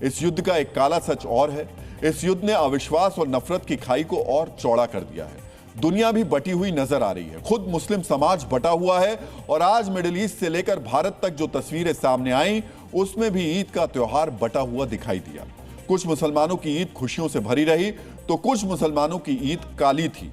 इस युद्ध का एक काला सच और है, इस युद्ध ने अविश्वास और नफरत की खाई को और चौड़ा कर दिया है। दुनिया भी बटी हुई नजर आ रही है, खुद मुस्लिम समाज बटा हुआ है और आज मिडिल ईस्ट से लेकर भारत तक जो तस्वीरें सामने आई उसमें भी ईद का त्योहार बटा हुआ दिखाई दिया। कुछ मुसलमानों की ईद खुशियों से भरी रही तो कुछ मुसलमानों की ईद काली थी।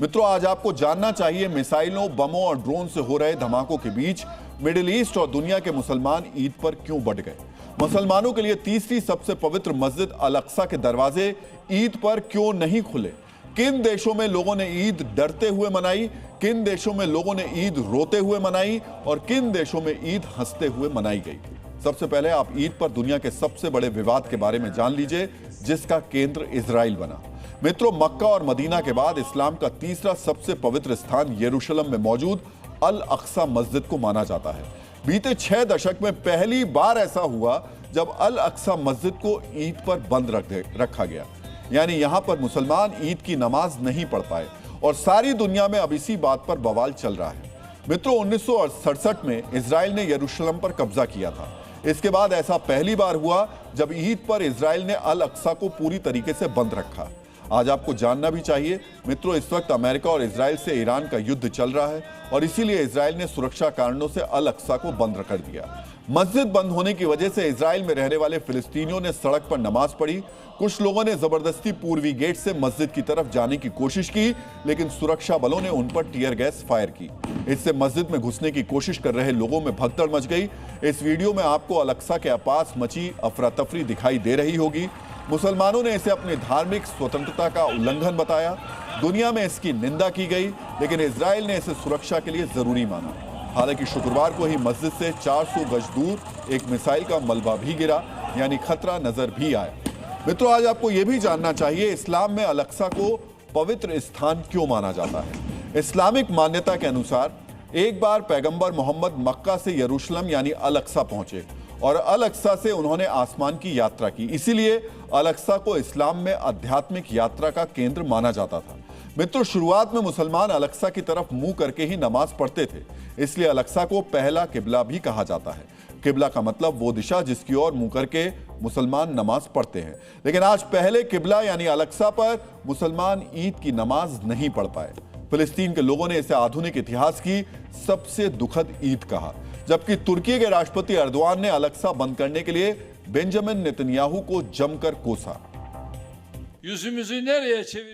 मित्रों, आज आपको जानना चाहिए मिसाइलों, बमों और ड्रोन से हो रहे धमाकों के बीच मिडिल ईस्ट और दुनिया के मुसलमान ईद पर क्यों बढ़ गए। मुसलमानों के लिए तीसरी सबसे पवित्र मस्जिद अल अक्सा के दरवाजे ईद पर क्यों नहीं खुले। किन देशों में लोगों ने ईद डरते हुए मनाई, किन देशों में लोगों ने ईद रोते हुए मनाई और किन देशों में ईद हंसते हुए मनाई गई। सबसे पहले आप ईद पर दुनिया के सबसे बड़े विवाद के बारे में जान लीजिए, जिसका केंद्र इजराइल बना। मित्रों, मक्का और मदीना के बाद इस्लाम का तीसरा सबसे पवित्र स्थान यरूशलेम में मौजूद अल अक्सा मस्जिद को माना जाता है। बीते 6 दशक में पहली बार ऐसा हुआ जब अल अक्सा मस्जिद को ईद पर बंद रखा गया, यानी यहां पर मुसलमान ईद की नमाज नहीं पढ़ पाए और सारी दुनिया में अब इसी बात पर बवाल चल रहा है। मित्रों, 1967 में इजराइल ने यरूशलेम पर कब्जा किया था। इसके बाद ऐसा पहली बार हुआ जब ईद पर इजराइल ने अल अक्सा को पूरी तरीके से बंद रखा। आज आपको जानना भी चाहिए मित्रों, इस वक्त अमेरिका और इजराइल से ईरान का युद्ध चल रहा है और इसीलिए इजराइल ने सुरक्षा कारणों से अल अक्सा को बंद कर दिया। मस्जिद बंद होने की वजह से इजराइल में रहने वाले फिलिस्तीनियों ने सड़क पर नमाज पढ़ी। कुछ लोगों ने जबरदस्ती पूर्वी गेट से मस्जिद की तरफ जाने की कोशिश की, लेकिन सुरक्षा बलों ने उन पर टीयर गैस फायर की। इससे मस्जिद में घुसने की कोशिश कर रहे लोगों में भगदड़ मच गई। इस वीडियो में आपको अल अक्सा के पास मची अफरा तफरी दिखाई दे रही होगी। मुसलमानों ने इसे अपनी धार्मिक स्वतंत्रता का उल्लंघन बताया। दुनिया में इसकी निंदा की गई, लेकिन इजराइल ने इसे सुरक्षा के लिए जरूरी माना। हालांकि शुक्रवार को ही मस्जिद से 400 गज दूर एक मिसाइल का मलबा भी गिरा, यानी खतरा नजर भी आया। मित्रों, आज आपको यह भी जानना चाहिए इस्लाम में अल अक्सा को पवित्र स्थान क्यों माना जाता है। इस्लामिक मान्यता के अनुसार एक बार पैगंबर मोहम्मद मक्का से यरूशलेम यानी अल अक्सा पहुंचे और अल अक्सा से उन्होंने आसमान की यात्रा की। इसीलिए अल अक्सा को इस्लाम में आध्यात्मिक यात्रा का केंद्र माना जाता था। मित्रों, शुरुआत में मुसलमान अल अक्सा की तरफ मुंह करके ही नमाज पढ़ते थे, इसलिए अल अक्सा को पहला किबला भी कहा जाता है। किबला का मतलब वो दिशा जिसकी ओर मुंह करके मुसलमान नमाज पढ़ते हैं। लेकिन आज पहले किबला यानी अल अक्सा पर मुसलमान ईद की नमाज नहीं पढ़ पाए। फिलिस्तीन के लोगों ने इसे आधुनिक इतिहास की सबसे दुखद ईद कहा, जबकि तुर्की के राष्ट्रपति अर्दवान ने अल अक्सा बंद करने के लिए बेंजामिन नेतन्याहू को जमकर कोसा।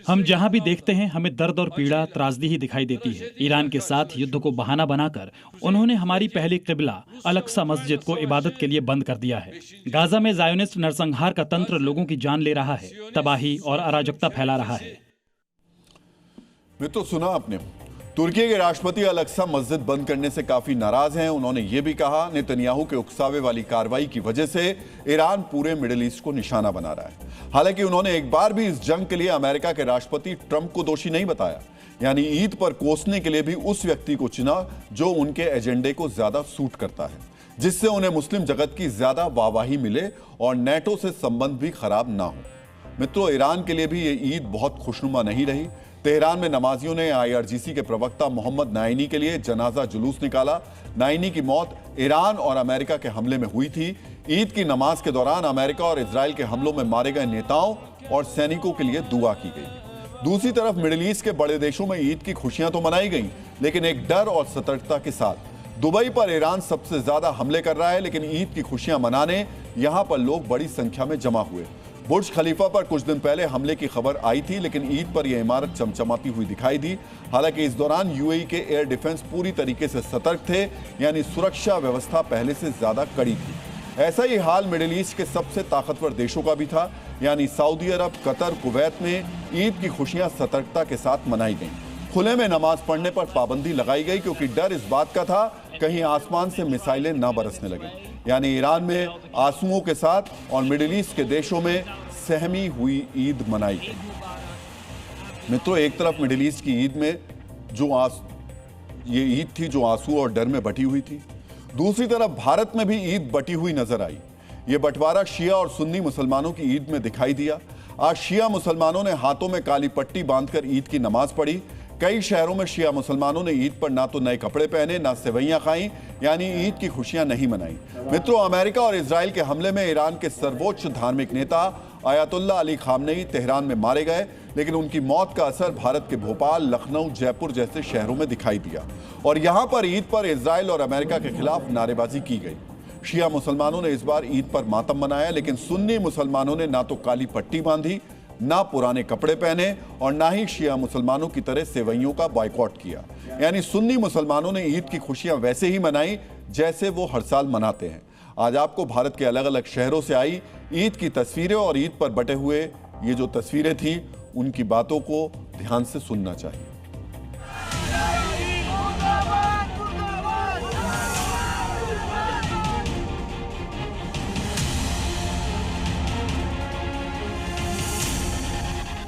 हम जहां भी देखते हैं हमें दर्द और पीड़ा, त्रासदी ही दिखाई देती है। ईरान के साथ युद्ध को बहाना बनाकर उन्होंने हमारी पहली किबला अल अक्सा मस्जिद को इबादत के लिए बंद कर दिया है। गाजा में ज़ायोनिस्ट नरसंहार का तंत्र लोगों की जान ले रहा है, तबाही और अराजकता फैला रहा है। मित्रों, सुना आपने, तुर्की के राष्ट्रपति अल अक्सा मस्जिद बंद करने से काफी नाराज हैं। उन्होंने यह भी कहा नेतन्याहू के उकसावे वाली कार्रवाई की वजह से ईरान पूरे मिडिल ईस्ट को निशाना बना रहा है। हालांकि उन्होंने एक बार भी इस जंग के लिए अमेरिका के राष्ट्रपति ट्रंप को दोषी नहीं बताया, यानी ईद पर कोसने के लिए भी उस व्यक्ति को चुना जो उनके एजेंडे को ज्यादा सूट करता है, जिससे उन्हें मुस्लिम जगत की ज्यादा वाहवाही मिले और नेटो से संबंध भी खराब ना हो। मित्रों, ईरान के लिए भी ये ईद बहुत खुशनुमा नहीं रही। तेहरान में नमाजियों ने IRGC के प्रवक्ता मोहम्मद नाइनी के लिए जनाजा जुलूस निकाला। नाइनी की मौत ईरान और अमेरिका के हमले में हुई थी। ईद की नमाज के दौरान अमेरिका और इजराइल के हमलों में मारे गए नेताओं और सैनिकों के लिए दुआ की गई। दूसरी तरफ मिडिल ईस्ट के बड़े देशों में ईद की खुशियां तो मनाई गई, लेकिन एक डर और सतर्कता के साथ। दुबई पर ईरान सबसे ज्यादा हमले कर रहा है, लेकिन ईद की खुशियां मनाने यहां पर लोग बड़ी संख्या में जमा हुए। बुर्ज खलीफा पर कुछ दिन पहले हमले की खबर आई थी, लेकिन ईद पर यह इमारत चमचमाती हुई दिखाई दी। हालांकि इस दौरान UAE के एयर डिफेंस पूरी तरीके से सतर्क थे, यानी सुरक्षा व्यवस्था पहले से ज्यादा कड़ी थी। ऐसा ही हाल मिडिल ईस्ट के सबसे ताकतवर देशों का भी था, यानी सऊदी अरब, कतर, कुवैत में ईद की खुशियां सतर्कता के साथ मनाई गईं। खुले में नमाज पढ़ने पर पाबंदी लगाई गई, क्योंकि डर इस बात का था कहीं आसमान से मिसाइलें ना बरसने लगें। यानी ईरान में आंसुओं के साथ और मिडिल ईस्ट के देशों में सहमी हुई ईद मनाई गई। मित्रों, एक तरफ मिडिल ईस्ट की ईद में ये ईद थी जो आंसू और डर में बटी हुई थी, दूसरी तरफ भारत में भी ईद बटी हुई नजर आई। ये बंटवारा शिया और सुन्नी मुसलमानों की ईद में दिखाई दिया। आज शिया मुसलमानों ने हाथों में काली पट्टी बांधकर ईद की नमाज पढ़ी। कई शहरों में शिया मुसलमानों ने ईद पर ना तो नए कपड़े पहने, ना सेवैयां खाई, यानी ईद की खुशियां नहीं मनाई। मित्रों, अमेरिका और इजराइल के हमले में ईरान के सर्वोच्च धार्मिक नेता आयतुल्लाह अली खामनेई तेहरान में मारे गए, लेकिन उनकी मौत का असर भारत के भोपाल, लखनऊ, जयपुर जैसे शहरों में दिखाई दिया और यहां पर ईद पर इजराइल और अमेरिका के खिलाफ नारेबाजी की गई। शिया मुसलमानों ने इस बार ईद पर मातम मनाया, लेकिन सुन्नी मुसलमानों ने ना तो काली पट्टी बांधी, ना पुराने कपड़े पहने और ना ही शिया मुसलमानों की तरह सेवैयों का बॉयकॉट किया। यानी सुन्नी मुसलमानों ने ईद की खुशियां वैसे ही मनाई जैसे वो हर साल मनाते हैं। आज आपको भारत के अलग अलग शहरों से आई ईद की तस्वीरें और ईद पर बटे हुए ये जो तस्वीरें थी, उनकी बातों को ध्यान से सुनना चाहिए।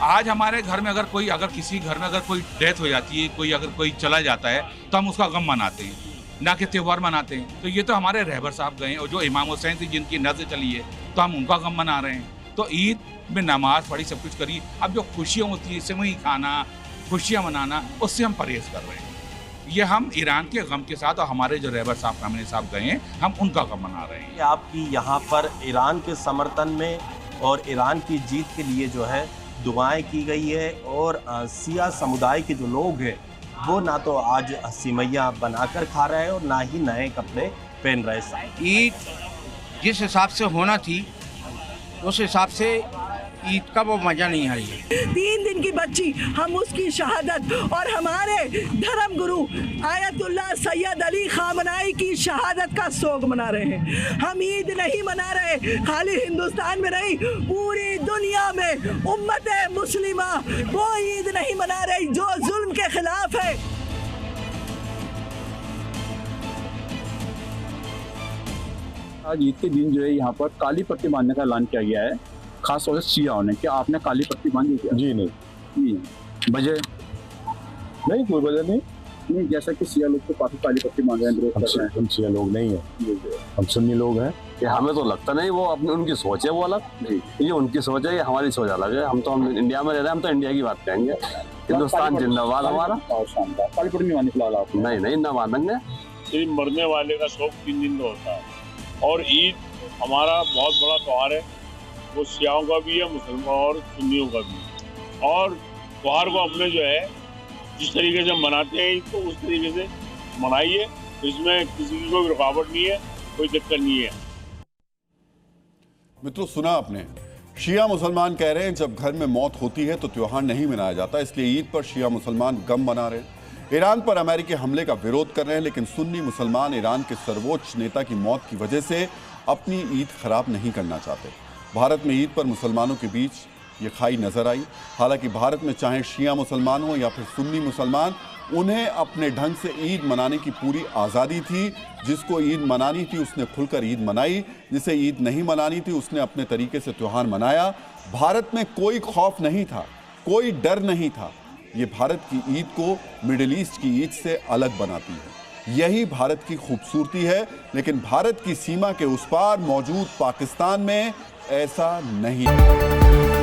आज हमारे घर में अगर किसी घर में कोई डेथ हो जाती है, अगर कोई चला जाता है, तो हम उसका गम मनाते हैं, ना कि त्योहार मनाते हैं। तो ये तो हमारे रहबर साहब गए और जो इमाम हुसैन थी जिनकी नज़र चली है, तो हम उनका गम मना रहे हैं। तो ईद में नमाज पढ़ी, सब कुछ करी, अब जो खुशियाँ होती है, सेवई खाना, खुशियाँ मनाना, उससे हम परहेज कर रहे हैं। ये हम ईरान के गम के साथ और हमारे जो रहबर साहब खामनेई साहब गए हैं, हम उनका गम मना रहे हैं। आपकी यहाँ पर ईरान के समर्थन में और ईरान की जीत के लिए जो है दुआएं की गई है और सिया समुदाय के जो लोग हैं वो ना तो आज सिमैया बनाकर खा रहे हैं और ना ही नए कपड़े पहन रहे हैं। ईद जिस हिसाब से होना थी उस हिसाब से ईद का वो मजा नहीं आई है। 3 दिन की बच्ची, हम उसकी शहादत और हमारे धर्म गुरु आयतुल्लाह सैयद अली खामनेई की शहादत का सोग मना रहे हैं। हम ईद नहीं मना रहे, खाली हिंदुस्तान में नहीं, पूरी दुनिया में उम्मत मुस्लिमा वो ईद नहीं मना रही जो जुल्म के खिलाफ है। आज ईद के दिन जो है यहाँ पर काली पट्टी बांधने का ऐलान किया गया है, खास तौर से शियाओं ने। क्या आपने काली पट्टी बांधी क्या? जी नहीं। वजह नहीं, कोई वजह नहीं। नहीं, जैसा कि शिया लोग तो काफी काली पट्टी बांध रहे हैं, विरोध कर रहे हैं। हम शिया लोग नहीं है, हम सुन्नी लोग हैं। कि हमें तो लगता नहीं, वो अपनी उनकी सोच है, वो अलग, ये उनकी सोच है, ये हमारी सोच अलग है। हम इंडिया में रह रहे हैं, हम तो इंडिया की बात करेंगे। हिंदुस्तान जिंदाबाद हमारा। काली पट्टी नहीं बांधने फिलहाल आप? नहीं, ना बांधेंगे। सिर्फ मरने वाले का शौक 3 दिन का होता है और ईद हमारा बहुत बड़ा त्योहार है, वो शियाओं का भी है, मुसलमान और सुन्नियों का भी। और त्योहार को अपने जो है जिस तरीके से मनाते हैं इसको उस तरीके से मनाइए, इसमें किसी की कोई रुकावट नहीं है, कोई दिक्कत नहीं है। मित्रों, सुना आपने, शिया मुसलमान कह रहे हैं जब घर में मौत होती है तो त्योहार नहीं मनाया जाता, इसलिए ईद पर शिया मुसलमान गम मना रहे हैं। ईरान पर अमेरिकी हमले का विरोध कर रहे हैं, लेकिन सुन्नी मुसलमान ईरान के सर्वोच्च नेता की मौत की वजह से अपनी ईद खराब नहीं करना चाहते। भारत में ईद पर मुसलमानों के बीच ये खाई नजर आई। हालांकि भारत में चाहे शिया मुसलमान हो या फिर सुन्नी मुसलमान, उन्हें अपने ढंग से ईद मनाने की पूरी आज़ादी थी। जिसको ईद मनानी थी उसने खुलकर ईद मनाई, जिसे ईद नहीं मनानी थी उसने अपने तरीके से त्यौहार मनाया। भारत में कोई खौफ नहीं था, कोई डर नहीं था। ये भारत की ईद को मिडिल ईस्ट की ईद से अलग बनाती है। यही भारत की खूबसूरती है, लेकिन भारत की सीमा के उस पार मौजूद पाकिस्तान में ऐसा नहीं है।